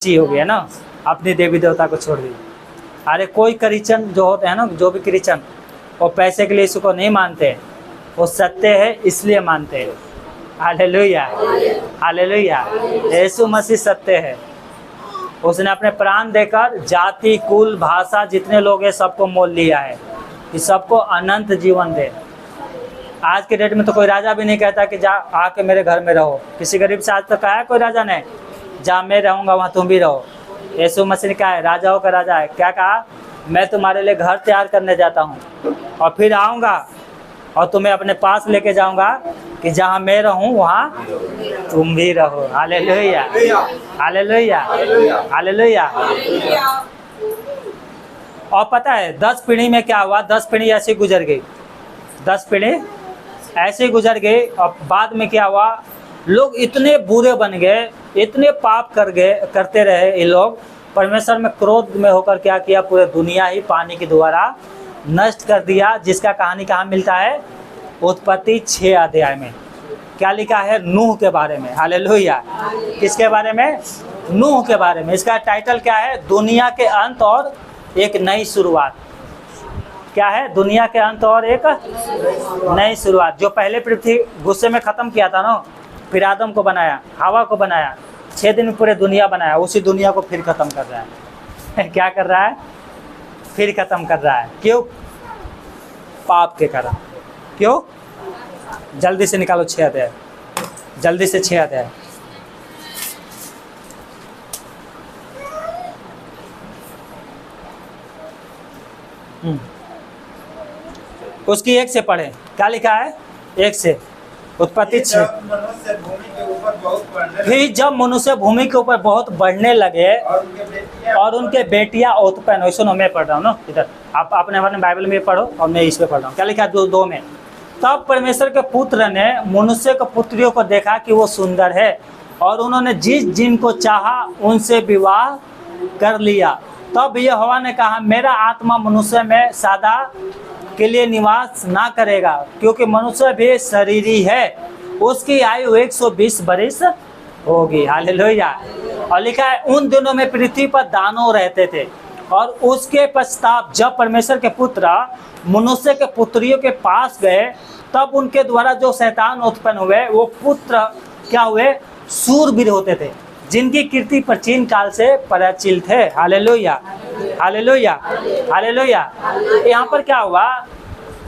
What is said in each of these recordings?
हो गया ना, अपनी देवी देवता को छोड़ दी। अरे कोई क्रिश्चियन जो होते हैं ना, जो भी क्रिश्चियन, वो पैसे के लिए इसको नहीं मानते, वो सत्य है इसलिए मानते हैं। Hallelujah, hallelujah. यीशु मसीह सत्य है। उसने अपने प्राण देकर जाति, कुल, भाषा जितने लोग हैं सबको मोल लिया है कि सबको अनंत जीवन दे। आज के डेट में तो कोई राजा भी नहीं कहता कि जा आके मेरे घर में रहो। किसी गरीब से आज तक कहा है कोई राजा ने, जहाँ मैं रहूँगा वहाँ तुम भी रहो। यीशु मसीह ने कहा है, राजाओं का राजा है, क्या कहा, मैं तुम्हारे लिए घर तैयार करने जाता हूँ और फिर आऊँगा और तुम्हें अपने पास लेके जाऊँगा कि जहाँ मैं रहूँ वहाँ तुम भी रहो। Hallelujah, hallelujah, hallelujah. और पता है 10 पीढ़ी में क्या हुआ, 10 पीढ़ी ऐसे गुजर गई, 10 पीढ़ी ऐसे गुजर गई। और बाद में क्या हुआ, लोग इतने बुरे बन गए, इतने पाप करते रहे ये लोग। परमेश्वर में क्रोध में होकर क्या किया, पूरे दुनिया ही पानी के द्वारा नष्ट कर दिया। जिसका कहानी कहाँ मिलता है, उत्पत्ति 6 अध्याय में। क्या लिखा है, नूह के बारे में। हालेलुया। किसके बारे में, नूह के बारे में। इसका टाइटल क्या है, दुनिया के अंत और एक नई शुरुआत। क्या है, दुनिया के अंत और एक नई शुरुआत। जो पहले पृथ्वी गुस्से में खत्म किया था ना, फिर आदम को बनाया, हवा को बनाया, 6 दिन में पूरे दुनिया बनाया, उसी दुनिया को फिर खत्म कर रहा है। क्या कर रहा है, फिर खत्म कर रहा है। क्यों, पाप के कारण। क्यों, जल्दी से निकालो 6 अध्याय, जल्दी से 6 अध्याय। उसकी 1 से पढ़े, क्या लिखा है, 1 से उत्पत्ति 6। फिर जब मनुष्य भूमि के ऊपर बहुत बढ़ने लगे और उनके बेटियां उत्पन्न हुई। सुनो, मैं पढ़ रहा हूँ ना इधर, आप अपने बाइबल में पढ़ो और मैं इस पे पढ़ रहा हूँ। क्या लिखा है 2 में, तब परमेश्वर के पुत्र ने मनुष्य के पुत्रियों को देखा कि वो सुंदर है और उन्होंने जिनको चाहा उनसे विवाह कर लिया। तब यहोवा ने कहा, मेरा आत्मा मनुष्य में सदा के लिए निवास ना करेगा, क्योंकि मनुष्य भी शरीरी है, उसकी आयु 120 बरिस होगी। हालेलुया। और लिखा है, उन दिनों में पृथ्वी पर दानव रहते थे और उसके पश्चात जब परमेश्वर के पुत्र मनुष्य के पुत्रियों के पास गए, तब उनके द्वारा जो शैतान उत्पन्न हुए वो पुत्र क्या हुए, शूरवीर होते थे, जिनकी कीर्ति प्राचीन काल से परिचित है। Hallelujah, hallelujah, hallelujah. यहाँ पर क्या हुआ,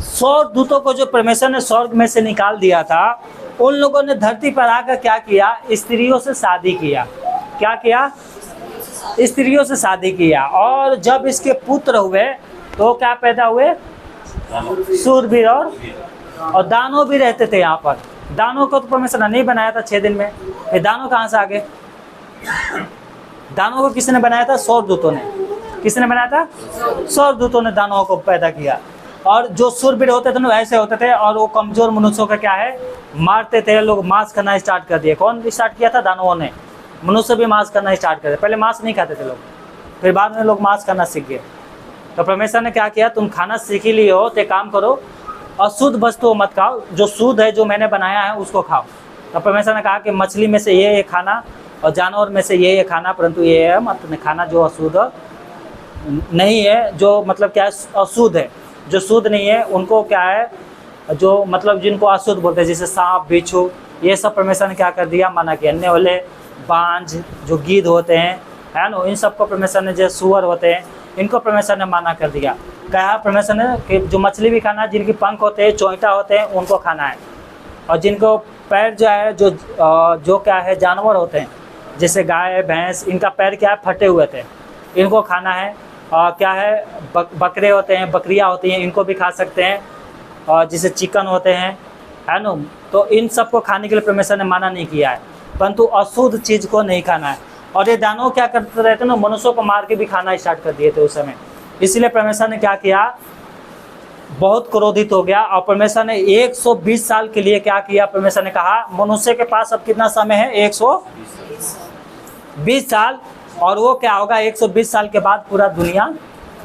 100 दूतों को जो परमेश्वर ने स्वर्ग में से निकाल दिया था, उन लोगों ने धरती पर आकर क्या किया, स्त्रियों से शादी किया। क्या किया, स्त्रियों से शादी किया। और जब इसके पुत्र हुए तो क्या पैदा हुए, शूरवीर और दानव भी रहते थे यहाँ पर। दानव को तो परमेश्वर ने नहीं बनाया था 6 दिन में, ये दानव कहाँ से आ गए। दानव को किसने बनाया था, स्वर्गदूतों ने। किसने बनाया था, स्वर्गदूतों ने दानवों को पैदा किया। और जो शूरवीर होते थे ना ऐसे होते थे, और वो कमजोर मनुष्यों का क्या है, मारते थे। लोग मांस खाना स्टार्ट कर दिए। कौन स्टार्ट किया था, दानवों ने। मनुष्य भी मांस खाना स्टार्ट कर दिया। पहले मांस नहीं खाते थे लोग, फिर बाद में लोग मांस खाना सीख गए। तो परमेश्वर ने क्या किया, तुम खाना सीख ही लिए हो तो काम करो, अशुद्ध वस्तु मत खाओ, जो शुद्ध है, जो मैंने बनाया है उसको खाओ। तो परमेश्वर ने कहा कि मछली में से ये खाना और जानवर में से ये खाना, परंतु ये मत खाना जो अशुद्ध नहीं है, जो मतलब क्या है, अशुद्ध है। जो शुद्ध नहीं है उनको क्या है, जो मतलब जिनको अशुद्ध बोलते हैं, जैसे सांप, बिच्छू, ये सब परमेश्वर ने क्या कर दिया, मना किया। अन्य वाले बांझ, जो गिद्ध होते हैं, है ना, इन सबको परमेश्वर ने, जो सुअर होते हैं, इनको परमेश्वर ने मना कर दिया। कहा परमेश्वर ने कि जो मछली भी खाना है, जिनकी पंख होते हैं, चोंटा होते हैं, उनको खाना है। और जिनको पैर जो है, जो क्या है, जानवर होते हैं, जैसे गाय, भैंस, इनका पैर क्या है, फटे हुए थे, इनको खाना है। और क्या है, बकरे होते हैं, बकरियां होती हैं, इनको भी खा सकते हैं। और जैसे चिकन होते हैं, है ना, तो इन सबको खाने के लिए परमेश्वर ने मना नहीं किया है, परंतु अशुद्ध चीज़ को नहीं खाना है। और ये दानव क्या करते रहते ना, मनुष्यों को मार के भी खाना स्टार्ट कर दिए थे उस समय। इसलिए परमेश्वर ने क्या किया, बहुत क्रोधित हो गया। और परमेश्वर ने 120 साल के लिए क्या किया, परमेश्वर ने कहा मनुष्य के पास अब कितना समय है, 120 साल। और वो क्या होगा, 120 साल के बाद पूरा दुनिया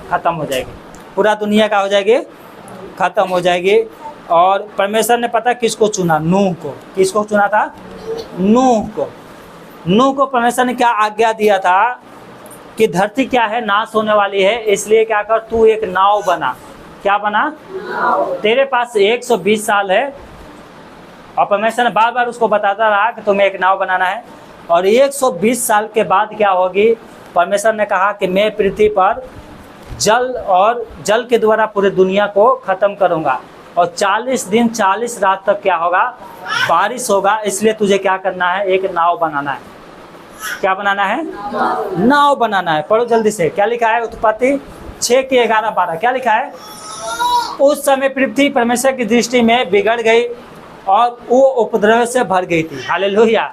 खत्म हो जाएगी। पूरा दुनिया क्या हो जाएगी, खत्म हो जाएगी। और परमेश्वर ने पता किसको चुना, नूह को। किसको चुना था, नूह को। नूह को परमेश्वर ने क्या आज्ञा दिया था कि धरती क्या है, नाश होने वाली है, इसलिए क्या कर, तू एक नाव बना। क्या बना? तेरे पास 120 साल है, और परमेश्वर ने बार बार उसको बताता रहा कि तुम्हें एक नाव बनाना है। और 120 साल के बाद क्या होगी? परमेश्वर ने कहा कि मैं पृथ्वी पर जल के द्वारा पूरी दुनिया को खत्म करूंगा, और 40 दिन 40 रात तक क्या होगा? बारिश होगा। इसलिए तुझे क्या करना है? एक नाव बनाना है। क्या बनाना है? नाव बनाना है। पढ़ो जल्दी से, क्या लिखा है? उत्पत्ति 6 के 11 12 क्या लिखा है? उस समय पृथ्वी परमेश्वर की दृष्टि में बिगड़ गई और वो उपद्रव से भर गई थी। हालेलुया।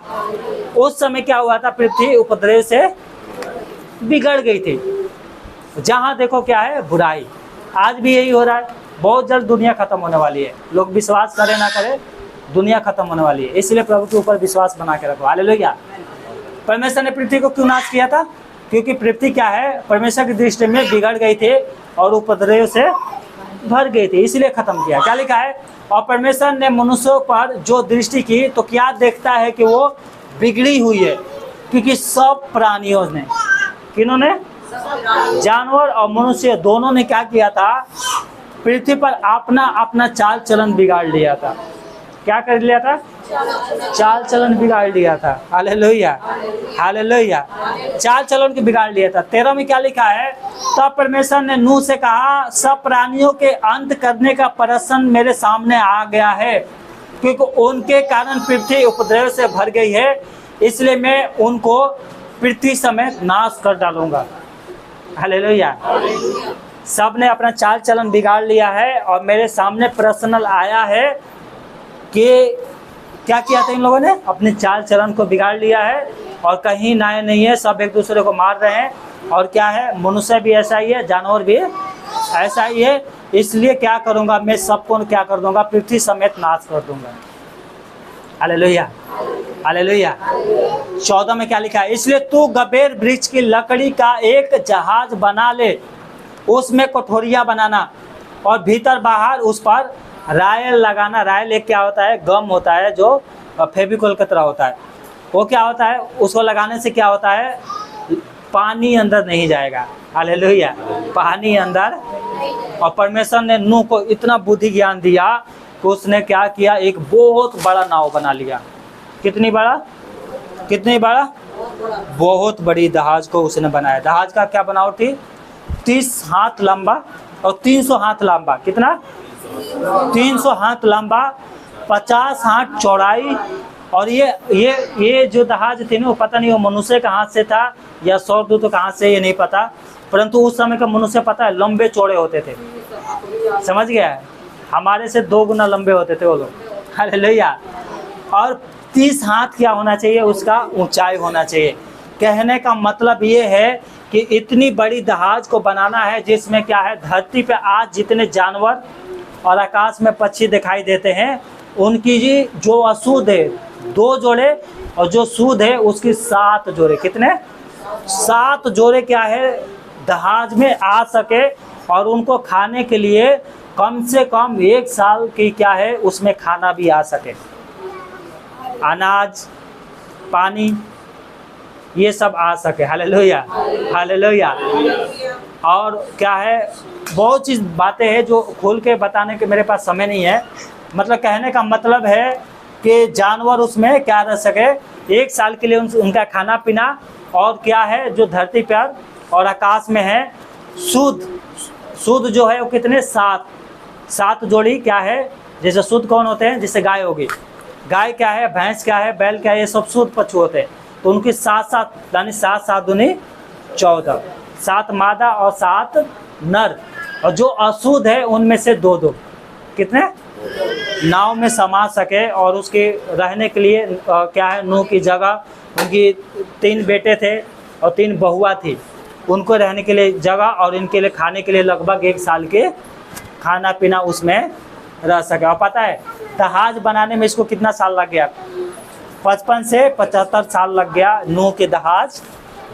उस समय क्या हुआ था? पृथ्वी उपद्रव से बिगड़ गई थी। जहाँ देखो क्या है? बुराई। आज भी यही हो रहा है। बहुत जल्द दुनिया खत्म होने वाली है। लोग विश्वास करें ना करें, दुनिया खत्म होने वाली है। इसलिए प्रभु के ऊपर विश्वास बना के रखो। हालेलुया। परमेश्वर ने पृथ्वी को क्यों नाश किया था? क्योंकि पृथ्वी क्या है? परमेश्वर की दृष्टि में बिगड़ गई थी और उपद्रव से भर गई थी, इसलिए खत्म किया। क्या लिखा है? और परमेश्वर ने मनुष्यों पर जो दृष्टि की तो क्या देखता है कि वो बिगड़ी हुई है, क्योंकि सब प्राणियों ने, किन्होंने? जानवर और मनुष्य दोनों ने क्या किया था? पृथ्वी पर अपना अपना चाल चलन बिगाड़ लिया था। क्या कर लिया था? चाल चलन बिगाड़ लिया था। Hallelujah, hallelujah. चाल चलन के बिगाड़ लिया था। 13 में क्या लिखा है? तब परमेश्वर ने नूह से कहा, सब प्राणियों के अंत करने का प्रश्न मेरे सामने आ गया है, क्योंकि उनके कारण पृथ्वी उपद्रव से भर गई है, इसलिए मैं उनको पृथ्वी समेत नाश कर डालूंगा। हालेलुया। सब ने अपना चाल चलन बिगाड़ लिया है, और मेरे सामने प्रश्न आया है कि क्या किया था इन लोगों ने? अपने चाल चलन को बिगाड़ लिया है, और कहीं न्याय नहीं है। सब एक दूसरे को मार रहे हैं, और क्या है? मनुष्य भी ऐसा ही है, जानवर भी ऐसा ही है। इसलिए क्या करूंगा? मैं सबको क्या कर दूंगा? पृथ्वी समेत नाश कर दूंगा। Hallelujah, hallelujah. 14 में क्या लिखा है? इसलिए तू गबेर वृक्ष की लकड़ी का एक जहाज बना ले, उसमें कोठरिया बनाना, और भीतर बाहर उस पर रायल लगाना। रायल एक क्या होता है? गम होता है, जो फेविकोल की तरह होता है। वो क्या होता है? उसको लगाने से क्या होता है? पानी अंदर नहीं जाएगा। हालेलुया, पानी अंदर। और परमेश्वर ने नूह को इतना बुद्धि ज्ञान दिया कि उसने क्या किया? एक बहुत बड़ा नाव बना लिया। कितनी बड़ा? कितनी बड़ा? बहुत बड़ी जहाज को उसने बनाया। जहाज का क्या बनावट थी? 30 हाथ लंबा और 300 हाथ लंबा। कितना? 300 हाथ लंबा, 50 हाथ चौड़ाई। और ये जो जहाज थी ना, वो पता नहीं वो मनुष्य का हाथ से था या स्वर्गदूत का हाथ से, ये नहीं पता। परंतु उस समय का मनुष्य पता है लंबे चौड़े होते थे। समझ गया? हमारे से 2 गुना लंबे होते थे वो लोग। हालेलुया। और 30 हाथ क्या होना चाहिए? उसका ऊंचाई होना चाहिए। कहने का मतलब ये है कि इतनी बड़ी जहाज को बनाना है जिसमें क्या है? धरती पे आज जितने जानवर और आकाश में पक्षी दिखाई देते हैं, उनकी जी जो अशुद्ध है 2 जोड़े, और जो शुद्ध है उसकी 7 जोड़े। कितने? 7 जोड़े क्या है? जहाज में आ सके, और उनको खाने के लिए कम से कम 1 साल की क्या है? उसमें खाना भी आ सके। अनाज, पानी, ये सब आ सके। Hallelujah, hallelujah. और क्या है? बहुत चीज़ बातें हैं जो खोल के बताने के मेरे पास समय नहीं है। मतलब कहने का मतलब है कि जानवर उसमें क्या रह सके? 1 साल के लिए उनका खाना पीना, और क्या है? जो धरती पर और आकाश में है शुद्ध जो है वो कितने? 7 जोड़ी क्या है? जैसे शुद्ध कौन होते हैं? जैसे गाय होगी, गाय क्या है? भैंस क्या है? बैल क्या है? ये सब शुद्ध पशु होते हैं। तो उनकी 7 यानी 7 दूनी 14, 7 मादा और 7 नर। और जो अशुद्ध है उनमें से 2 कितने? नाव में समा सके। और उसके रहने के लिए क्या है? नूह की जगह, उनकी 3 बेटे थे और 3 बहुआ थी, उनको रहने के लिए जगह, और इनके लिए खाने के लिए लगभग 1 साल के खाना पीना उसमें रह सके। और पता है जहाज बनाने में इसको कितना साल लग गया? 55 से 75 साल लग गया नूह के जहाज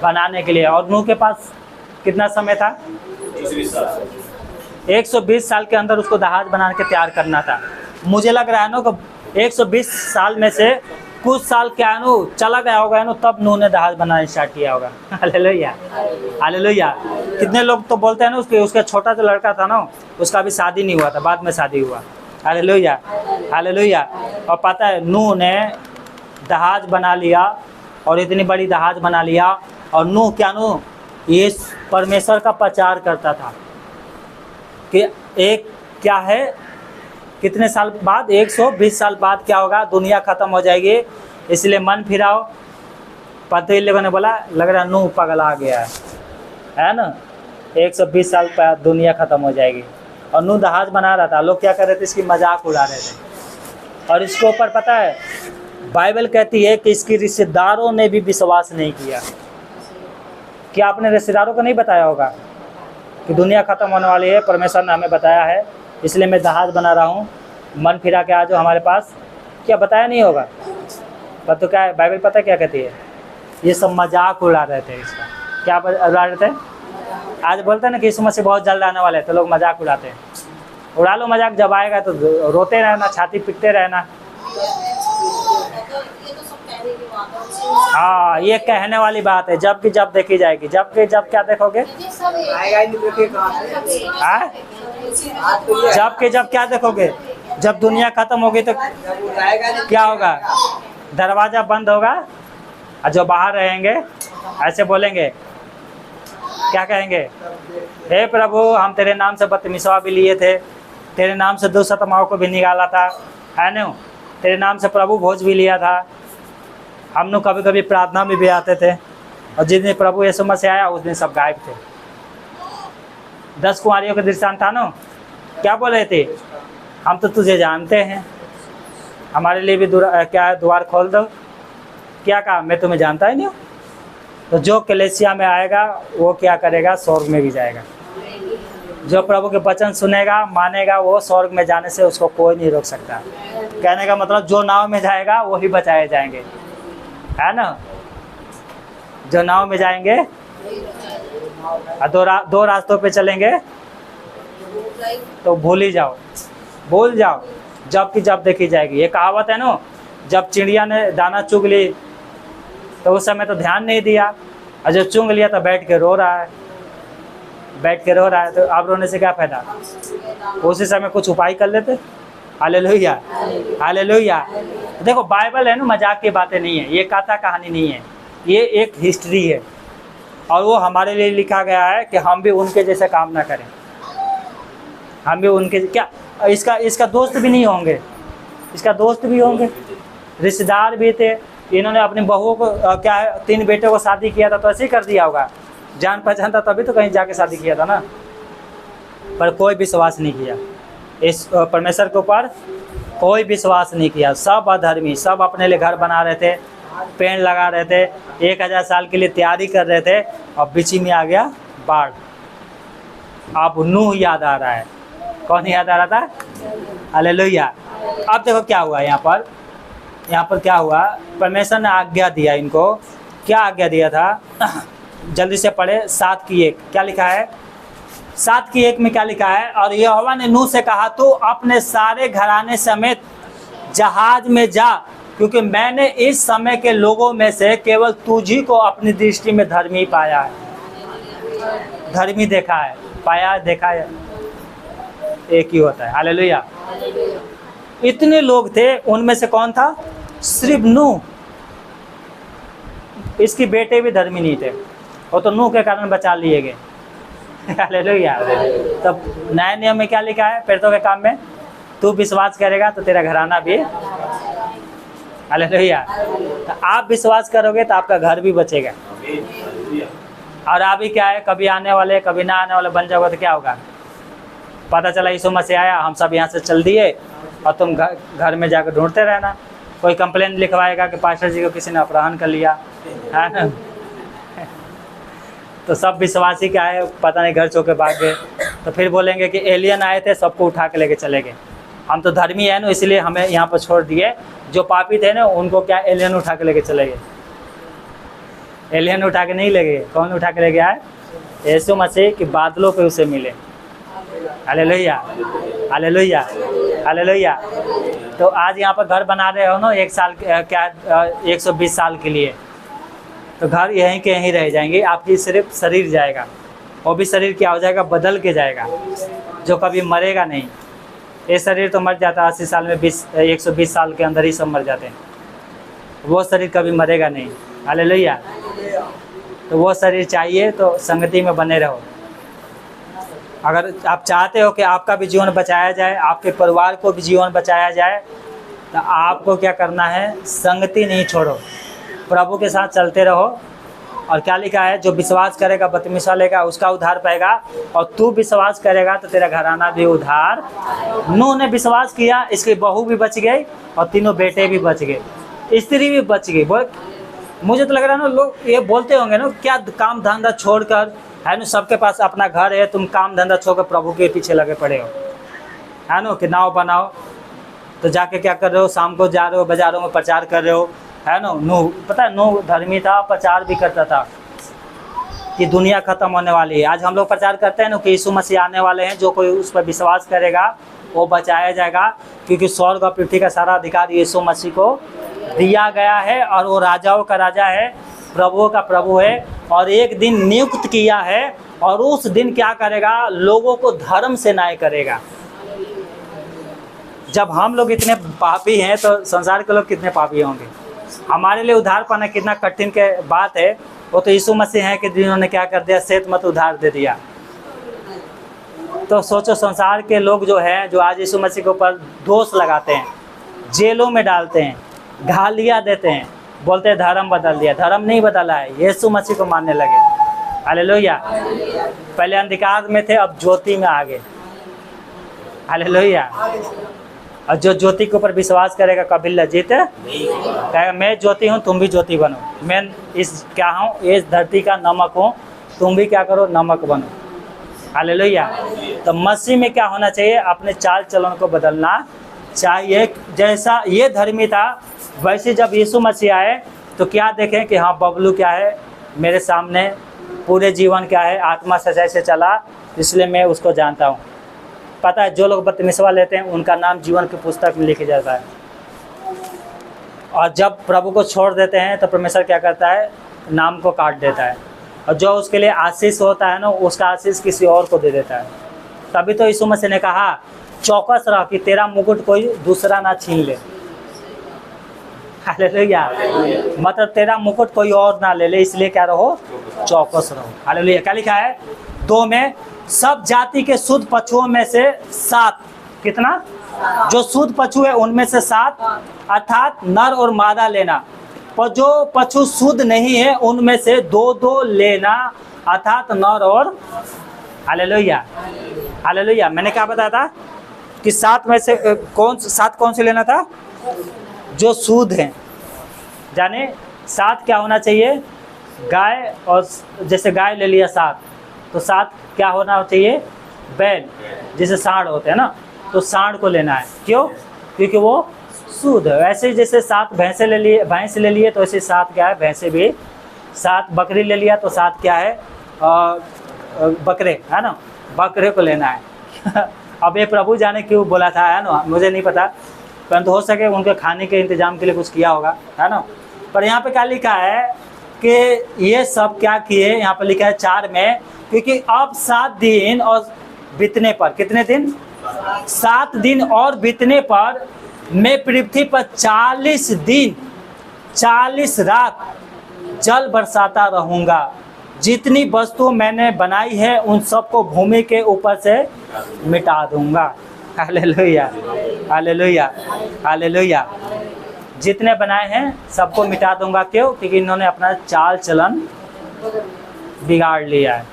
बनाने के लिए। और नूह के पास कितना समय था? 120 साल के अंदर उसको जहाज बना के तैयार करना था। मुझे लग रहा है ना कि 120 साल में से कुछ साल क्या है नो चला गया होगा नो, तब नूह ने जहाज बनाना स्टार्ट किया होगा। Hallelujah, hallelujah. कितने लोग तो बोलते हैं ना उसके छोटा जो लड़का था ना, उसका भी शादी नहीं हुआ था, बाद में शादी हुआ। Hallelujah, hallelujah. और पता है नूह ने जहाज बना लिया, और इतनी बड़ी जहाज बना लिया, और नूह क्या नूह ये परमेश्वर का प्रचार करता था कि एक क्या है, कितने साल बाद, 120 साल बाद क्या होगा, दुनिया ख़त्म हो जाएगी, इसलिए मन फिराओ। पति लोगों ने बोला लग रहा नूह पागल आ गया है ना, 120 साल बाद दुनिया ख़त्म हो जाएगी। और नूह जहाज बना रहा था, लोग क्या कर रहे थे, इसकी मजाक उड़ा रहे थे। और इसके ऊपर पता है बाइबल कहती है कि इसके रिश्तेदारों ने भी विश्वास नहीं किया। क्या आपने रिश्तेदारों को नहीं बताया होगा कि दुनिया ख़त्म होने वाली है, परमेश्वर ने हमें बताया है, इसलिए मैं जहाज बना रहा हूँ, मन फिरा के आ जाओ हमारे पास। क्या बताया नहीं होगा? पर तो क्या है, बाइबल पता क्या कहती है, ये सब मजाक उड़ा रहे थे इसका। क्या उड़ा रहे थे? आज बोलते हैं ना कि यीशु मसीह बहुत जल्द आने वाले हैं, तो लोग मजाक उड़ाते हैं। उड़ा लो मजाक, जब आएगा तो रोते रहना, छाती पीटते रहना। हाँ, ये कहने वाली बात है, जब की जब देखी जाएगी। जब की जब क्या देखोगे? हाँ? जब के जब क्या देखोगे? जब दुनिया खत्म होगी तो क्या होगा? दरवाजा बंद होगा, और जो बाहर रहेंगे ऐसे बोलेंगे, क्या कहेंगे? हे प्रभु, हम तेरे नाम से बदतमीज़ी भी लिए थे, तेरे नाम से दुष्ट आत्माओं को भी निकाला था, है ना? तेरे नाम से प्रभु भोज भी लिया था, हम लोग कभी कभी प्रार्थना में भी आते थे, और जिस दिन प्रभु यीशु मसीह आया उस दिन सब गायब थे। 10 कुंवारियों का दृष्टांत था ना, क्या बोल रहे थे? हम तो तुझे जानते हैं, हमारे लिए भी क्या है, द्वार खोल दो। क्या कहा? मैं तुम्हें जानता ही नहीं हूँ। तो जो कलीसिया में आएगा वो क्या करेगा? स्वर्ग में भी जाएगा। जो प्रभु के वचन सुनेगा, मानेगा, वो स्वर्ग में जाने से उसको कोई नहीं रोक सकता। कहने का मतलब जो नाव में जाएगा वो ही बचाए जाएंगे, है ना? जो नाव में जाएंगे, दो रास्तों पे चलेंगे तो भूल ही जाओ, भूल जाओ, जब की जब देखी जाएगी। ये कहावत है ना, जब चिड़िया ने दाना चुग ली तो उस समय तो ध्यान नहीं दिया, और जो चुंग लिया तो बैठ के रो रहा है, बैठ के रो रहा है, तो अब रोने से क्या फ़ायदा? उसी समय कुछ उपाय कर लेते। Hallelujah, hallelujah. देखो बाइबल है ना, मजाक की बातें नहीं है, ये कथा कहानी नहीं है, ये एक हिस्ट्री है, और वो हमारे लिए लिखा गया है कि हम भी उनके जैसे काम ना करें। हम भी उनके क्या, इसका दोस्त भी नहीं होंगे, इसका दोस्त भी होंगे, रिश्तेदार भी थे। इन्होंने अपनी बहुओं को क्या है, 3 बेटों को शादी किया था तो ऐसे ही कर दिया होगा, जान पहचान था तभी तो कहीं जाके शादी किया था ना। पर कोई विश्वास नहीं किया इस परमेश्वर के ऊपर, कोई विश्वास नहीं किया। सब अधर्मी, सब अपने लिए घर बना रहे थे, पेड़ लगा रहे थे, 1000 साल के लिए तैयारी कर रहे थे, और बीच में आ गया बाढ़। अब नूह याद आ रहा है। कौन याद आ रहा था? हालेलुया। अब देखो क्या हुआ यहाँ पर क्या हुआ, परमेश्वर ने आज्ञा दिया इनको। क्या आज्ञा दिया था? जल्दी से पढ़े 7 की 1 क्या लिखा है? 7 की 1 में क्या लिखा है? और यहोवा ने नूह से कहा, तू अपने सारे घराने समेत जहाज में जा, क्योंकि मैंने इस समय के लोगों में से केवल तुझी को अपनी दृष्टि में धर्मी पाया है। धर्मी देखा है, पाया देखा है, एक ही होता है। हालेलुया। इतने लोग थे, उनमें से कौन था? सिर्फ नूह। इसके बेटे भी धर्मी नहीं थे, वो तो नूह के कारण बचा लिए गए। हालेलुया। तब नए नियम में क्या लिखा है? प्रेरितों के काम में, तू विश्वास करेगा तो तेरा घराना भी। हालेलुया। तो आप विश्वास करोगे तो आपका घर भी बचेगा। और अभी क्या है, कभी आने वाले कभी ना आने वाले बन जाओगे तो क्या होगा? पता चला यीशु मसीह आया, हम सब यहाँ से चल दिए, और तुम घर में जाकर ढूंढते रहना। कोई कंप्लेन लिखवाएगा कि पास्टर जी को किसी ने अपहरण कर लिया, है ना? तो सब विश्वासी क्या है, पता नहीं घर छोड़ भाग गए, तो फिर बोलेंगे कि एलियन आए थे, सबको उठा के लेके चले गए। हम तो धर्मी है ना, इसलिए हमें यहाँ पर छोड़ दिए। जो पापी थे ना, उनको क्या एलियन उठा के लेके चले गए। एलियन उठा के नहीं ले गए। कौन उठा के ले गया है? यीशु मसीह, कि बादलों पे उसे मिले। Hallelujah, hallelujah. हालेलुया। तो आज यहाँ पर घर बना रहे हो ना, 1 साल क्या 120 साल के लिए, तो घर यहीं के यहीं रह जाएंगे, आपकी सिर्फ शरीर जाएगा, वो भी शरीर क्या हो जाएगा, बदल के जाएगा, जो कभी मरेगा नहीं। ये शरीर तो मर जाता है 80 साल में, 120 साल के अंदर ही सब मर जाते हैं, वो शरीर कभी मरेगा नहीं। हालेलुया। तो वो शरीर चाहिए तो संगति में बने रहो। अगर आप चाहते हो कि आपका भी जीवन बचाया जाए, आपके परिवार को भी जीवन बचाया जाए, तो आपको क्या करना है, संगति नहीं छोड़ो, प्रभु के साथ चलते रहो। और क्या लिखा है, जो विश्वास करेगा बपतिस्मा लेगा उसका उद्धार पाएगा, और तू विश्वास करेगा तो तेरा घराना भी उद्धार। नूह ने विश्वास किया, इसकी बहू भी बच गई और 3 बेटे भी बच गए, स्त्री भी बच गई। मुझे तो लग रहा है ना, लोग ये बोलते होंगे ना, क्या काम धंधा छोड़कर, है ना, सबके पास अपना घर है, तुम काम धंधा छोड़कर प्रभु के पीछे लगे पड़े हो, है ना, कि नाव बनाओ, तो जाके क्या कर रहे हो, शाम को जा रहे हो बाजारों में प्रचार कर रहे हो, है ना। नूह, पता है नूह धर्मी था, प्रचार भी करता था कि दुनिया खत्म होने वाली है। आज हम लोग प्रचार करते हैं ना कि यीशु मसीह आने वाले हैं, जो कोई उस पर विश्वास करेगा वो बचाया जाएगा, क्योंकि स्वर्ग और पृथ्वी का सारा अधिकार यीशु मसीह को दिया गया है, और वो राजाओं का राजा है, प्रभुओं का प्रभु है, और एक दिन नियुक्त किया है, और उस दिन क्या करेगा, लोगों को धर्म से न्याय करेगा। जब हम लोग इतने पापी हैं तो संसार के लोग कितने पापी होंगे। हमारे लिए उद्धार पाना कितना कठिन के बात है, वो तो यीशु मसीह है कि जिन्होंने क्या कर दिया, सेत मत उद्धार दे दिया। तो सोचो, संसार के लोग जो हैं, जो आज यीशु मसीह के ऊपर दोष लगाते हैं, जेलों में डालते हैं, गालियाँ देते हैं, बोलते हैं धर्म बदल दिया। धर्म नहीं बदला है, यीशु मसीह को मानने लगे। हालेलुया। पहले अंधकार में थे, अब ज्योति में आ गए। हालेलुया। और जो ज्योति के ऊपर विश्वास करेगा कभी लज्जित कहेगा, मैं ज्योति हूँ, तुम भी ज्योति बनो, मैं इस क्या हूँ, इस धरती का नमक हूँ, तुम भी क्या करो, नमक बनो। हालेलुया। तो मसीह में क्या होना चाहिए, अपने चाल चलन को बदलना चाहिए। जैसा ये धर्मी था, वैसे जब यीशु मसीह आए तो क्या देखें कि हाँ, बबलू क्या है मेरे सामने, पूरे जीवन क्या है, आत्मा सच्चाई से चला, इसलिए मैं उसको जानता हूँ। पता है, जो लोग बपतिस्मा लेते हैं उनका नाम जीवन की पुस्तक में लिखा जाता है, और जब प्रभु को छोड़ देते हैं तो परमेश्वर क्या करता है, नाम को काट देता है, और जो उसके लिए आशीष होता है ना, उसका आशीष किसी और को दे देता है। तभी तो यीशु मसीह ने कहा, चौकस रह कि तेरा मुकुट कोई दूसरा ना छीन ले। हालेलुया। मतलब तेरा मुकुट कोई और ना ले ले, इसलिए क्या रहो, चौकस रहो। हालेलुया। क्या लिखा है 2 में, सब जाति के शुद्ध पशुओं में से 7, कितना, जो शुद्ध पशु है उनमें से 7, अर्थात नर और मादा लेना, पर जो पशु शुद्ध नहीं है उनमें से 2-2 लेना, अर्थात नर और। हालेलुया। हालेलुया। मैंने क्या बताया था कि 7 में से 7 कौन से लेना था, जो शुद्ध हैं। जाने 7 क्या होना चाहिए, गाय, और जैसे गाय ले लिया 7, तो 7 क्या होना चाहिए, बैल, जैसे सांड होते हैं ना, तो सांड को लेना है। क्यों, क्योंकि वो शुद्ध है। वैसे जैसे 7 भैंसे ले लिए, भैंस ले लिए, तो ऐसे 7 क्या है, भैंसे भी। 7 बकरी ले लिया तो 7 क्या है, बकरे, है ना, बकरे को लेना है। अब ये प्रभु जाने क्यों बोला था, है ना, मुझे नहीं पता, परंतु हो सके उनके खाने के इंतजाम के लिए कुछ किया होगा, है ना। पर यहाँ पे क्या लिखा है कि ये सब क्या किए, यहाँ पे लिखा है 4 में, क्योंकि अब 7 दिन और बीतने पर, कितने दिन, 7 दिन और बीतने पर मैं पृथ्वी पर 40 दिन 40 रात जल बरसाता रहूँगा। जितनी वस्तु मैंने बनाई है उन सबको भूमि के ऊपर से मिटा दूंगा। Hallelujah, hallelujah, hallelujah. जितने बनाए हैं सबको मिटा दूंगा। क्यों? क्योंकि इन्होंने अपना चाल चलन बिगाड़ लिया है।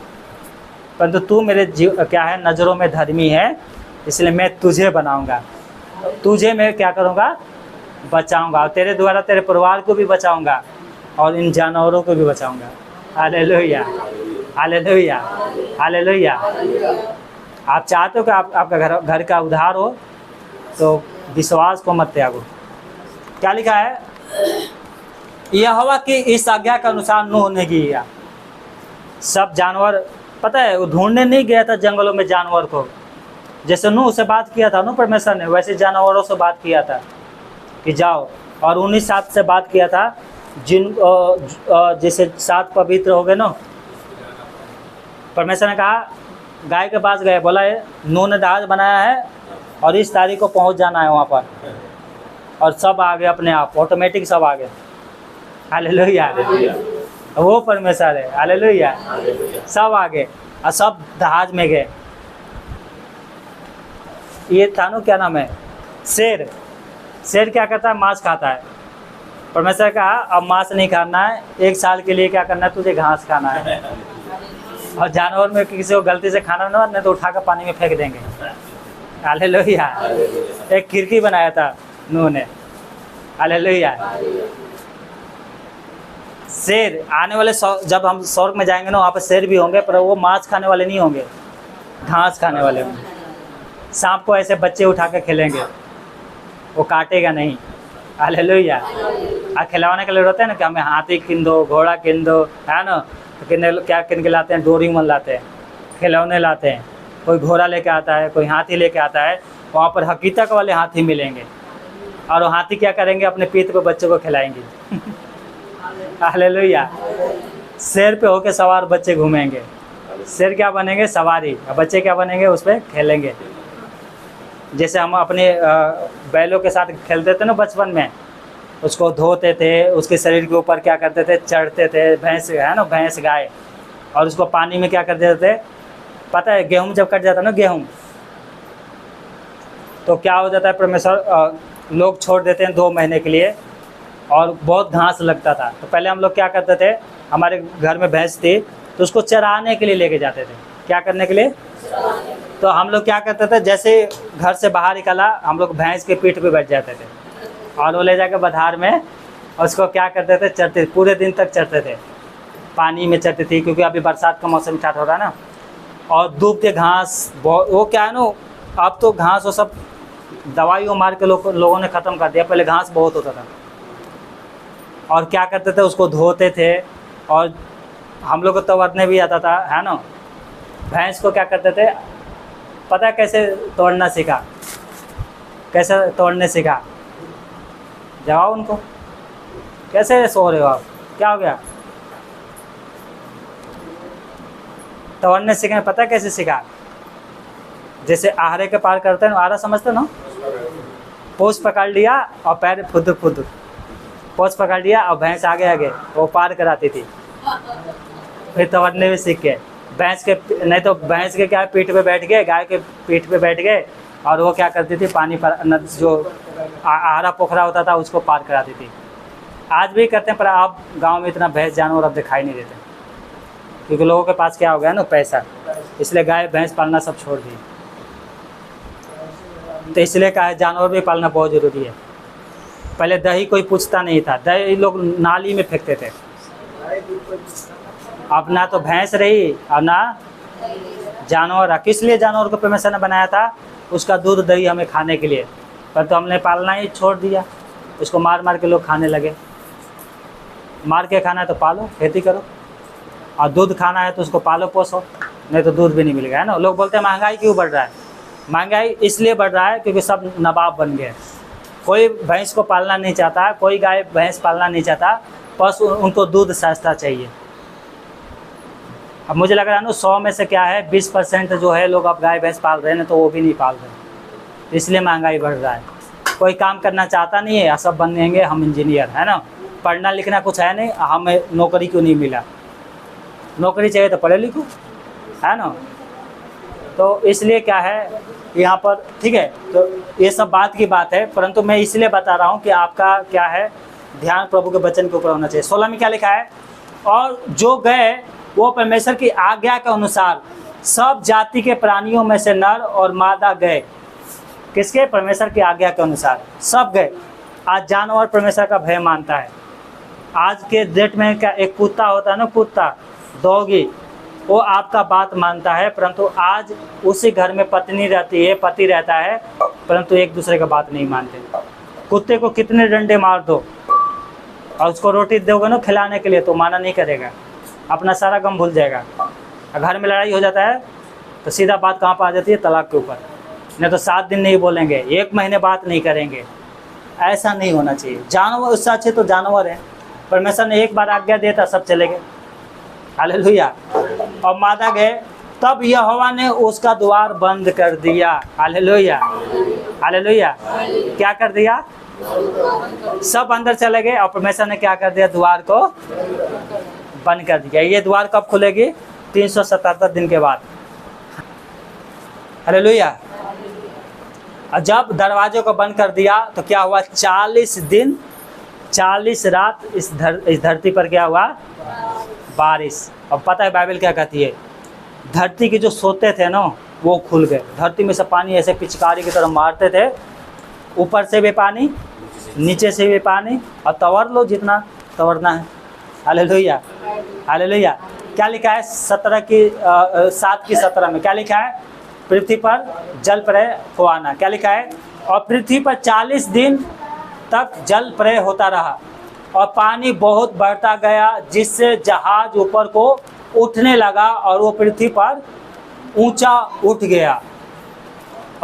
परंतु तू मेरे क्या है, नज़रों में धर्मी है, इसलिए मैं तुझे बनाऊंगा, तुझे मैं क्या करूंगा, बचाऊंगा, और तेरे द्वारा तेरे परिवार को भी बचाऊंगा और इन जानवरों को भी बचाऊंगा। Hallelujah, hallelujah, hallelujah. आप चाहते हो कि आपका घर का उद्धार हो, तो विश्वास को मत त्यागो। क्या लिखा है, यहोवा की इस आज्ञा के अनुसार नूह ने किया। सब जानवर, पता है, वो ढूंढने नहीं गया था जंगलों में जानवर को, जैसे नूह से बात किया था ना परमेश्वर ने, वैसे जानवरों से बात किया था कि जाओ। और 19 सात से बात किया था, जिन जैसे 7 पवित्र हो गए ना, परमेश्वर ने कहा गाय के पास गए, बोला नूह ने जहाज बनाया है और इस तारीख को पहुंच जाना है वहाँ पर, और सब आ गए अपने आप, ऑटोमेटिक सब आ गए। हालेलुया, वो परमेश्वर है। हालेलुया, सब आ गए और सब जहाज में गए। ये था ना, क्या नाम है, शेर। शेर क्या करता है, मांस खाता है। परमेश्वर कहा अब मांस नहीं खाना है, 1 साल के लिए क्या करना है, तुझे घास खाना है। और जानवर में किसी को गलती से खाना ना, नहीं तो उठाकर पानी में फेंक देंगे। हालेलुया, एक खिड़की बनाया था नूह ने। हालेलुया, शेर आने वाले जब हम स्वर्ग में जाएंगे ना, वहाँ पर शेर भी होंगे, पर वो मांस खाने वाले नहीं होंगे, घास खाने वाले होंगे। सांप को ऐसे बच्चे उठा के खेलेंगे, वो काटेगा नहीं। हालेलुया, खिलौने के लिए होते हैं ना कि हमें हाथी किन दो, घोड़ा किन दो, है ना, तो क्या किन के लाते हैं, डोरीमोन लाते हैं, खिलौने लाते हैं। कोई घोड़ा लेके आता है, कोई हाथी लेके आता है, वहाँ पर हकीकत वाले हाथी मिलेंगे, और वो हाथी क्या करेंगे, अपने पीठ पे बच्चों को खिलाएंगे। हालेलुया, शेर पे होके सवार बच्चे घूमेंगे। शेर क्या बनेंगे, सवारी, और बच्चे क्या बनेंगे, उस पर खेलेंगे। जैसे हम अपने बैलों के साथ खेलते थे ना बचपन में, उसको धोते थे, उसके शरीर के ऊपर क्या करते थे, चढ़ते थे, भैंस है ना, भैंस गाय, और उसको पानी में क्या कर देते थे, पता है, गेहूँ जब कट जाता ना, गेहूँ, तो क्या हो जाता है, परमेश्वर लोग छोड़ देते हैं 2 महीने के लिए, और बहुत घास लगता था। तो पहले हम लोग क्या करते थे, हमारे घर में भैंस थी, तो उसको चराने के लिए लेके जाते थे। क्या करने के लिए, तो हम लोग क्या करते थे, जैसे घर से बाहर निकला, हम लोग भैंस के पीठ पे बैठ जाते थे, और वो ले जाकर बधार में उसको क्या करते थे, चरते, पूरे दिन तक चरते थे, पानी में चरती थी, क्योंकि अभी बरसात का मौसम स्टार्ट हो रहा है ना। और दूब के घास, वो क्या है ना, अब तो घास वो सब दवाइयों मार के लोगों ने ख़त्म कर दिया, पहले घास बहुत होता था। और क्या करते थे, उसको धोते थे, और हम लोग को तोड़ने भी आता था, है ना। भैंस को क्या करते थे, पता है कैसे तोड़ना सीखा, कैसे तोड़ने सीखा, जवाब उनको, कैसे सो रहे हो आप, क्या हो गया, तोड़ने सीखने, पता है कैसे सीखा, जैसे आहरे के पार करते हैं, आहरा समझते ना, पोछ पकड़ लिया और पैर फुदर फुदर, पोछ पकड़ लिया और भैंस आगे आगे वो पार कराती थी, फिर तोड़ने भी सीख गए। भैंस के नहीं तो भैंस के क्या पीठ पे बैठ गए, गाय के पीठ पे बैठ गए, और वो क्या करती थी, पानी पर जो आहरा पोखरा होता था उसको पार कराती थी। आज भी करते हैं, पर अब गांव में इतना भैंस जानवर अब दिखाई नहीं देते, क्योंकि लोगों के पास क्या हो गया ना, पैसा, इसलिए गाय भैंस पालना सब छोड़ दिए। तो इसलिए कहा है जानवर भी पालना बहुत ज़रूरी है। पहले दही कोई पूछता नहीं था, दही लोग नाली में फेंकते थे। अब ना तो भैंस रही और ना जानवर रहा। किस लिए जानवर को परमेश्वर ने बनाया था, उसका दूध दही हमें खाने के लिए, पर तो हमने पालना ही छोड़ दिया, उसको मार मार के लोग खाने लगे। मार के खाना है तो पालो, खेती करो, और दूध खाना है तो उसको पालो पोसो, नहीं तो दूध भी नहीं मिलेगा, है ना। लोग बोलते हैं महंगाई क्यों बढ़ रहा है, महंगाई इसलिए बढ़ रहा है क्योंकि सब नवाब बन गए। कोई भैंस को पालना नहीं चाहता, कोई गाय भैंस पालना नहीं चाहता, बस उनको दूध सस्ता चाहिए। अब मुझे लग रहा है ना 100 में से क्या है 20% जो है लोग अब गाय भैंस पाल रहे हैं, तो वो भी नहीं पाल रहे, इसलिए महंगाई बढ़ रहा है। कोई काम करना चाहता नहीं है, सब बनेंगे हम इंजीनियर, है ना। पढ़ना लिखना कुछ है नहीं, हमें नौकरी क्यों नहीं मिला, नौकरी चाहिए तो पढ़े लिखो, है ना। तो इसलिए क्या है यहाँ पर, ठीक है, तो ये सब बात की बात है, परंतु मैं इसलिए बता रहा हूँ कि आपका क्या है, ध्यान प्रभु के वचन के ऊपर होना चाहिए। 16 में क्या लिखा है, और जो गए वो परमेश्वर की आज्ञा के अनुसार सब जाति के प्राणियों में से नर और मादा गए। किसके, परमेश्वर की आज्ञा के अनुसार सब गए। आज जानवर परमेश्वर का भय मानता है। आज के डेट में क्या, एक कुत्ता होता है ना, कुत्ता डॉगी, वो आपका बात मानता है, परंतु आज उसी घर में पत्नी रहती है, पति रहता है, परंतु एक दूसरे का बात नहीं मानते। कुत्ते को कितने डंडे मार दो और उसको रोटी दोगे ना खिलाने के लिए, तो माना नहीं करेगा, अपना सारा गम भूल जाएगा। घर में लड़ाई हो जाता है तो सीधा बात कहाँ पर आ जाती है, तलाक के ऊपर। नहीं तो 7 दिन नहीं बोलेंगे, 1 महीने बात नहीं करेंगे। ऐसा नहीं होना चाहिए। जानवर उससे अच्छे तो जानवर हैं, परमेश्वर ने एक बार आज्ञा देता सब चले गए। हालेलुया। और मादा गए तब यहोवा ने उसका द्वार बंद कर दिया। Hallelujah, hallelujah. क्या कर दिया? सब अंदर चले गए और परमेश्वर ने क्या कर दिया? द्वार को बंद कर दिया। ये द्वार कब खुलेगी? 377 दिन के बाद। हालेलुया। और जब दरवाजे को बंद कर दिया तो क्या हुआ? 40 दिन 40 रात इस धरती पर क्या हुआ? बारिश। अब पता है बाइबल क्या कहती है? धरती के जो सोते थे ना वो खुल गए। धरती में से पानी ऐसे पिचकारी की तरह मारते थे, ऊपर से भी पानी, नीचे से भी पानी, और तवर लो जितना तवरना है। Hallelujah, hallelujah. क्या लिखा है 7 की 17 में? क्या लिखा है? पृथ्वी पर जल प्रलय हो आना। क्या लिखा है? और पृथ्वी पर 40 दिन तक जल प्रलय होता रहा और पानी बहुत बढ़ता गया, जिससे जहाज ऊपर को उठने लगा और वो पृथ्वी पर ऊंचा उठ गया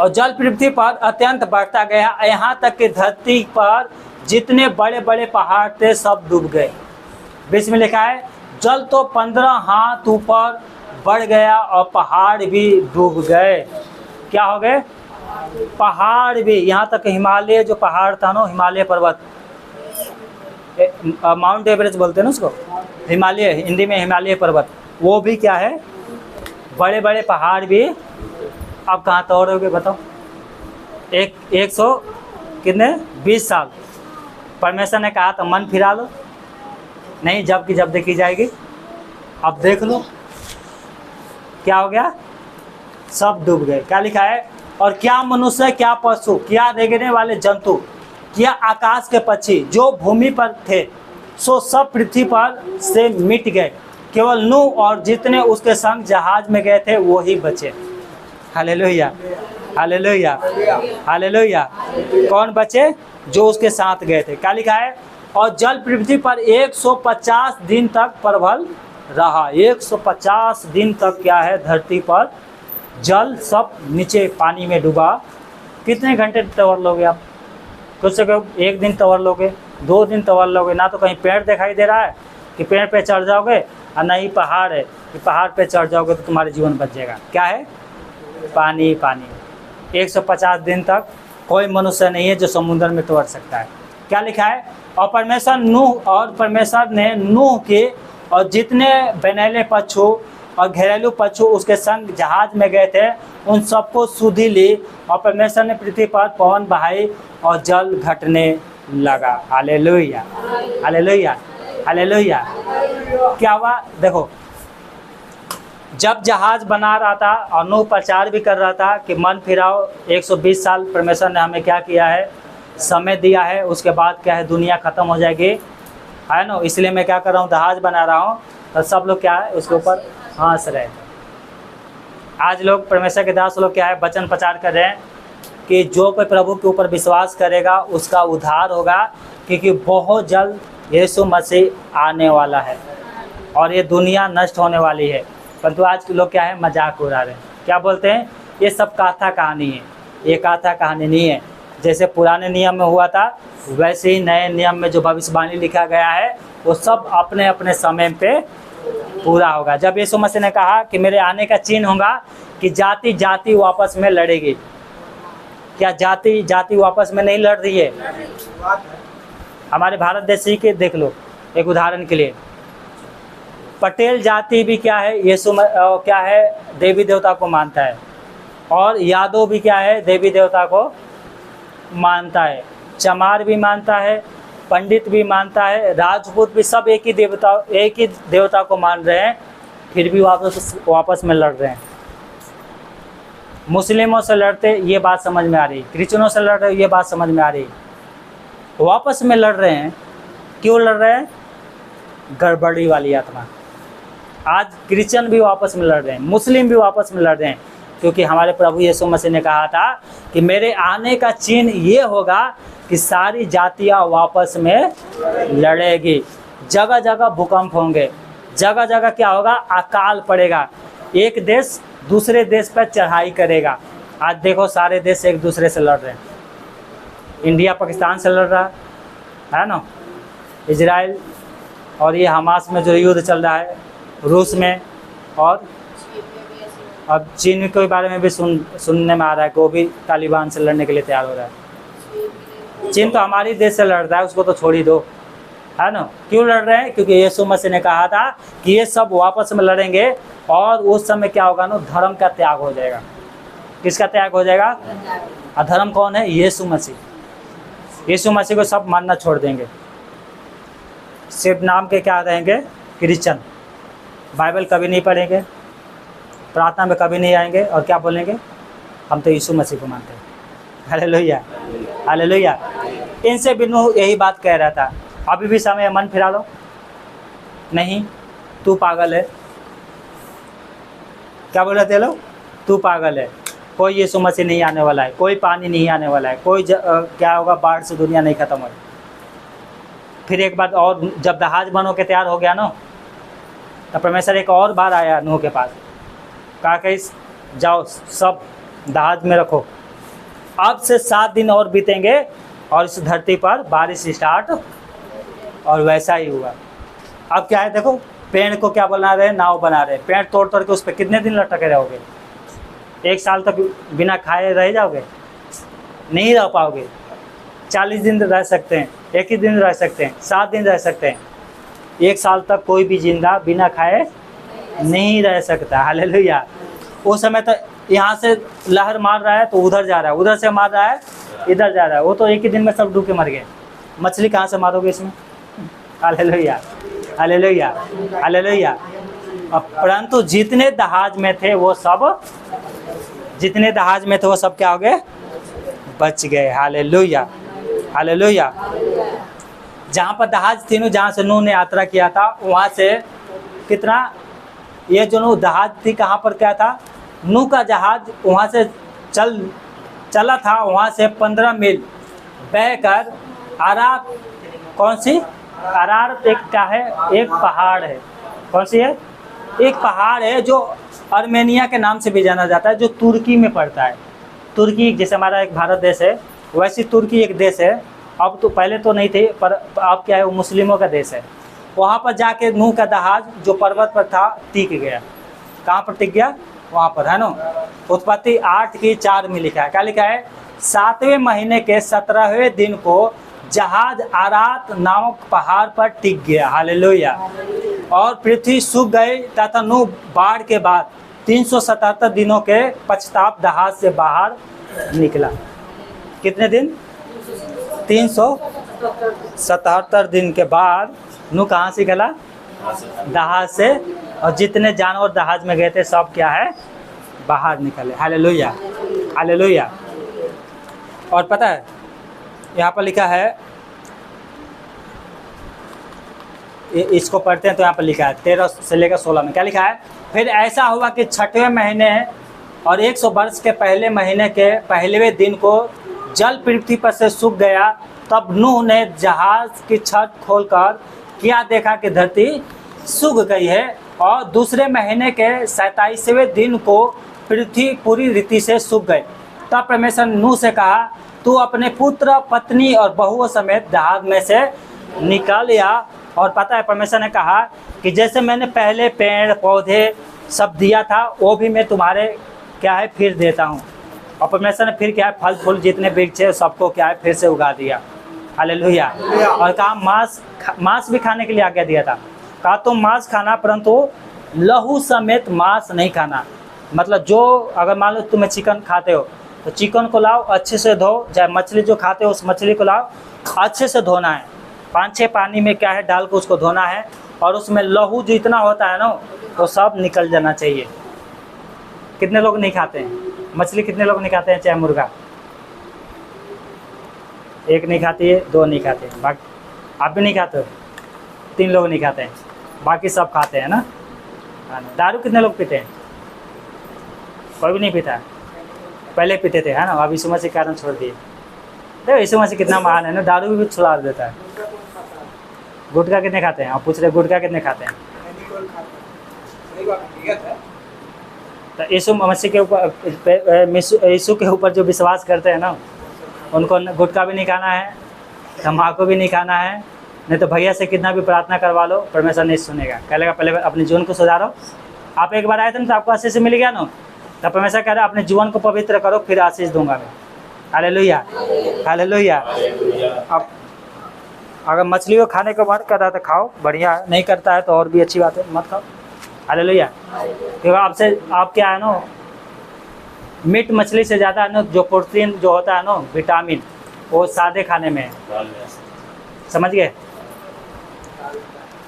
और जल पृथ्वी पर अत्यंत बढ़ता गया, यहाँ तक कि धरती पर जितने बड़े बड़े पहाड़ थे सब डूब गए। 20 में लिखा है जल तो 15 हाथ ऊपर बढ़ गया और पहाड़ भी डूब गए। क्या हो गए? पहाड़ भी, यहाँ तक हिमालय जो पहाड़ था ना, हिमालय पर्वत, माउंट एवरेस्ट बोलते हैं ना उसको, हिमालय, हिंदी में हिमालय पर्वत, वो भी क्या है? बड़े बड़े पहाड़ भी। अब कहाँ तोड़ोगे बताओ? 100 कितने 20 साल परमेश्वर ने कहा था मन फिरा लो, नहीं जब की जब देखी जाएगी। अब देख लो क्या हो गया? सब डूब गए। क्या लिखा है? और क्या मनुष्य, क्या पशु, क्या रेंगने वाले जंतु, क्या आकाश के पक्षी जो भूमि पर थे, सो सब पृथ्वी पर से मिट गए, केवल नूह और जितने उसके संग जहाज में गए थे वो ही बचे। Hallelujah, hallelujah, hallelujah. कौन बचे? जो उसके साथ गए थे। क्या लिखा है? और जल पृथ्वी पर 150 दिन तक प्रबल रहा। 150 दिन तक क्या है? धरती पर जल सब नीचे पानी में डूबा। कितने घंटे तवर लोगे आप? कुछ से 1 दिन तवर लोगे, 2 दिन तवर लोगे, ना तो कहीं पेड़ दिखाई दे रहा है कि पेड़ पे चढ़ जाओगे, और ना ही पहाड़ है कि पहाड़ पे चढ़ जाओगे तो तुम्हारे जीवन बच जाएगा। क्या है? पानी, पानी। 150 दिन तक कोई मनुष्य नहीं है जो समुद्र में तैर सकता है। क्या लिखा है? और परमेश्वर ने नूह के और जितने बनैले पशु और घरेलू पशु उसके संग जहाज में गए थे उन सबको सुधि ली, और परमेश्वर ने पृथ्वी पर पवन बहाई और जल घटने लगा। Hallelujah, hallelujah, hallelujah. क्या हुआ? देखो, जब जहाज बना रहा था और नूह प्रचार भी कर रहा था कि मन फिराओ, 120 साल परमेश्वर ने हमें क्या किया है? समय दिया है। उसके बाद क्या है? दुनिया ख़त्म हो जाएगी, है ना। इसलिए मैं क्या कर रहा हूँ? जहाज बना रहा हूँ, तो सब लोग क्या है? उसके ऊपर हंस रहे हैं। आज लोग, परमेश्वर के दास लोग क्या है? वचन प्रचार कर रहे हैं कि जो कोई प्रभु के ऊपर विश्वास करेगा उसका उद्धार होगा, क्योंकि बहुत जल्द यीशु मसीह आने वाला है और ये दुनिया नष्ट होने वाली है। परंतु आज के लोग क्या है? मजाक उड़ा रहे हैं। क्या बोलते हैं? ये सब कथा कहानी है। ये कथा कहानी नहीं है। जैसे पुराने नियम में हुआ था वैसे ही नए नियम में जो भविष्यवाणी लिखा गया है वो सब अपने अपने समय पे पूरा होगा। जब यीशु मसीह ने कहा कि मेरे आने का चिन्ह होगा कि जाति जाति आपस में लड़ेगी, क्या जाति जाति आपस में नहीं लड़ रही है? हमारे भारत देश ही के देख लो, एक उदाहरण के लिए पटेल जाति भी क्या है? क्या है? देवी देवता को मानता है, और यादव भी क्या है? देवी देवता को मानता है, चमार भी मानता है, पंडित भी मानता है, राजपूत भी, सब एक ही देवता को मान रहे हैं, फिर भी वापस में लड़ रहे हैं। मुस्लिमों से लड़ते ये बात समझ में आ रही, क्रिश्चियनों से लड़ रहे ये बात समझ में आ रही, वापस में लड़ रहे हैं। क्यों लड़ रहे हैं? गड़बड़ी वाली आत्मा। आज क्रिश्चियन भी वापस में लड़ रहे हैं, मुस्लिम भी वापस में लड़ रहे हैं, क्योंकि हमारे प्रभु यीशु मसीह ने कहा था कि मेरे आने का चिन्ह ये होगा कि सारी जातियां वापस में लड़ेगी। जगह जगह भूकंप होंगे, जगह जगह क्या होगा? अकाल पड़ेगा, एक देश दूसरे देश पर चढ़ाई करेगा, आज देखो सारे देश एक दूसरे से लड़ रहे हैं। इंडिया पाकिस्तान से लड़ रहा है ना, इजराइल, और ये हमास में जो युद्ध चल रहा है रूस में, और अब चीन के बारे में भी सुनने में आ रहा है कि वो भी तालिबान से लड़ने के लिए तैयार हो रहा है। चीन तो हमारी देश से लड़ रहा है, उसको तो छोड़ ही दो, है ना। क्यों लड़ रहे हैं? क्योंकि यीशु मसीह ने कहा था कि ये सब वापस में लड़ेंगे और उस समय क्या होगा ना, धर्म का त्याग हो जाएगा। किसका त्याग हो जाएगा? अधर्म कौन है? यीशु मसीह। यीशु मसीह को सब मानना छोड़ देंगे, सिर्फ नाम के क्या रहेंगे? क्रिश्चियन। बाइबल कभी नहीं पढ़ेंगे, प्रार्थना में कभी नहीं आएंगे, और क्या बोलेंगे? हम तो यीशु मसीह को मानते हैं। Hallelujah, hallelujah. इनसे भी नूह यही बात कह रहा था, अभी भी समय है, मन फिरा लो। नहीं, तू पागल है। क्या बोल रहे थे लोग? तू पागल है, कोई यीशु मसीह नहीं आने वाला है, कोई पानी नहीं आने वाला है, कोई क्या होगा, बाढ़ से दुनिया नहीं खत्म होगी। फिर एक बात और, जब जहाज बनो के तैयार हो गया ना, तब परमेश्वर एक और बार आया नूह के पास, कहा कि जाओ सब जहाज में रखो, अब से 7 दिन और बीतेंगे और इस धरती पर बारिश स्टार्ट। और वैसा ही हुआ। अब क्या है, देखो पेड़ को क्या बना रहे हैं? नाव बना रहे हैं। पेड़ तोड़ तोड़ के उस पर कितने दिन लटके रहोगे? 1 साल तक बिना खाए रह जाओगे? नहीं रह पाओगे। 40 दिन रह सकते हैं, 1 ही दिन रह सकते हैं, 7 दिन रह सकते हैं। 1 साल तक कोई भी जिंदा बिना खाए नहीं रह सकता। हालेलुया। उस समय तो यहाँ से लहर मार रहा है तो उधर जा रहा है, उधर से मार रहा है इधर जा रहा है, वो तो 1 ही दिन में सब डूब के मर गए। मछली कहाँ से मारोगे इसमें? Hallelujah, hallelujah, hallelujah. परंतु जितने जहाज में थे वो सब, जितने जहाज में थे वो सब क्या हो गए? बच गए। Hallelujah, hallelujah. जहाँ पर जहाज थी ना, जहाँ से नूह ने यात्रा किया था, वहाँ से कितना, ये जो नूह जहाज थी कहाँ पर क्या था? नूह का जहाज वहाँ से चला था, वहाँ से 15 मील बहकर अरार, कौन सी? अरार एक क्या है? एक पहाड़ है। कौन सी है? एक पहाड़ है जो आर्मेनिया के नाम से भी जाना जाता है, जो तुर्की में पड़ता है। तुर्की जैसे हमारा एक भारत देश है, वैसी तुर्की एक देश है। अब तो, पहले तो नहीं थे, पर अब क्या है, वो मुस्लिमों का देश है। वहाँ पर जाके नूह का जहाज जो पर्वत पर था टिक गया। कहाँ पर टिक गया? वहाँ पर, है ना। उत्पत्ति 8:4 में लिखा है, क्या लिखा है? 7वें महीने के 17वें दिन को जहाज आरात नामक पहाड़ पर टिक गया। हालेलुया। और पृथ्वी सूख गई तथा नूह बाढ़ के बाद 377 दिनों के पश्चात जहाज से बाहर निकला। कितने दिन? 377 दिन के बाद नूह कहाँ से निकला? जहाज से। और जितने जानवर जहाज में गए थे सब क्या है? बाहर निकले। Hallelujah, hallelujah. और पता है यहाँ पर लिखा है, इसको पढ़ते हैं तो यहाँ पर लिखा है 13 से लेकर 16 में क्या लिखा है? फिर ऐसा हुआ कि 6वें महीने और 100 वर्ष के पहले महीने के पहलेवें दिन को जल पृथ्वी पर से सूख गया। तब नूह ने जहाज की छत खोलकर क्या देखा कि धरती सूख गई है। और दूसरे महीने के 27वें दिन को पृथ्वी पूरी रीति से सूख गई। तब परमेश्वर ने नूह से कहा, तू अपने पुत्र, पत्नी और बहुओं समेत जहाज में से निकल या। और पता है परमेश्वर ने कहा कि जैसे मैंने पहले पेड़ पौधे सब दिया था, वो भी मैं तुम्हारे क्या है फिर देता हूँ। और परमेश्वर ने फिर क्या है, फल फूल जितने वृक्ष है सबको क्या है फिर से उगा दिया। हालेलुया। और कहा मांस भी खाने के लिए आज्ञा दिया था। कहा तुम मांस खाना, परंतु लहू समेत मांस नहीं खाना। मतलब जो, अगर मान लो तुम्हें चिकन खाते हो तो चिकन को लाओ अच्छे से धो, चाहे मछली जो खाते हो उस मछली को लाओ अच्छे से धोना है, 5-6 पानी में क्या है डाल के उसको धोना है। और उसमें लहू जितना होता है ना वो सब निकल जाना चाहिए। कितने लोग नहीं खाते हैं मछली? कितने लोग नहीं खाते हैं? चाहे मुर्गा, 1 नहीं खाती है, 2 नहीं खाते हैं, बाकी आप भी नहीं खाते हो, 3 लोग नहीं खाते हैं, बाकी सब खाते हैं ना। दारू कितने लोग पीते हैं? कोई भी नहीं पीता। पहले पीते थे, है ना। अब यीशु मसीह के कारण छोड़ दिए। देखो यीशु मसीह कितना महान है ना, दारू भी छुड़ा देता है। गुटखा कितने खाते हैं? आप पूछ रहे गुटखा कितने खाते हैं? तो यीशु मसीह के ऊपर, यीशु के ऊपर जो विश्वास करते हैं ना, उनको गुटखा भी नहीं खाना है, तम्बाकू भी नहीं खाना है, नहीं तो भैया से कितना भी प्रार्थना करवा लो, परमेश्वर नहीं सुनेगा। कह लेगा पहले अपने जीवन को सुधारो। आप एक बार आए थे ना तो आपको आशीष मिल गया ना, तो परमेश्वर कह रहा है अपने जीवन को पवित्र करो, फिर आशीष दूंगा मैं। Hallelujah, hallelujah. अब अगर मछली को खाने को मन कर रहा है तो खाओ, बढ़िया है, नहीं करता है तो और भी अच्छी बात है, मत खाओ। हालेलुया। क्योंकि आपसे आप क्या है ना, मीट मछली से ज़्यादा है ना जो प्रोटीन जो होता है ना, विटामिन, वो सादे खाने में है। समझ गए?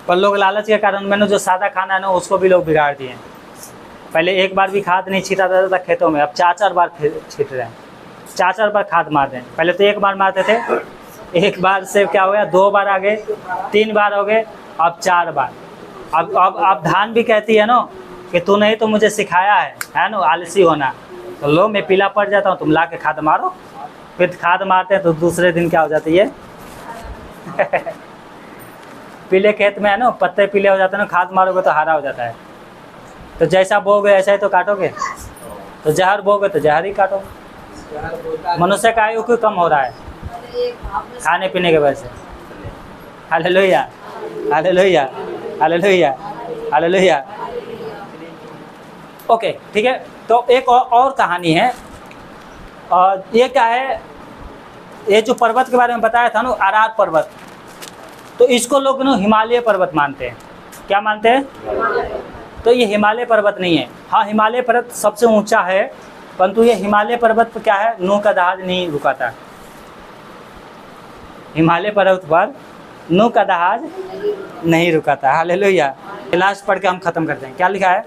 पर लोग लालच के कारण मैंने जो सादा खाना है ना उसको भी लोग बिगाड़ दिए। पहले एक बार भी खाद नहीं छीटा था खेतों में, अब 4-4 बार छीट रहे हैं, 4-4 बार खाद मार रहे हैं। पहले तो एक बार मारते थे, एक बार से क्या हो गया 2 बार आ गए, 3 बार हो गए, अब 4 बार। अब धान भी कहती है ना कि तू नहीं तो मुझे सिखाया है ना आलसी होना, तो लो मैं पीला पड़ जाता हूँ, तुम ला के खाद मारो। फिर खाद मारते हैं तो दूसरे दिन क्या हो जाती है पीले खेत में है ना, पत्ते पीले हो जाते हैं ना, खाद मारोगे तो हरा हो जाता है। तो जैसा बोगे ऐसा ही तो काटोगे, तो जहर बोगे तो जहर ही काटोगे। मनुष्य का आयु क्यों कम हो रहा है? खाने पीने की वजह से। Hallelujah, hallelujah, hallelujah, hallelujah. Okay, ठीक है। तो एक और कहानी है, और ये क्या है, ये जो पर्वत के बारे में बताया था ना, अरार पर्वत, तो इसको लोग ना हिमालय पर्वत मानते हैं। क्या मानते हैं? तो ये हिमालय पर्वत नहीं है। हाँ, हिमालय पर्वत सबसे ऊंचा है, परंतु ये हिमालय पर्वत पर क्या है, नूह का जहाज नहीं रुका था। हिमालय पर्वत पर नूह का जहाज नहीं रुका था। हालेलुया। लास्ट पढ़ के हम खत्म करते हैं। क्या लिखा है?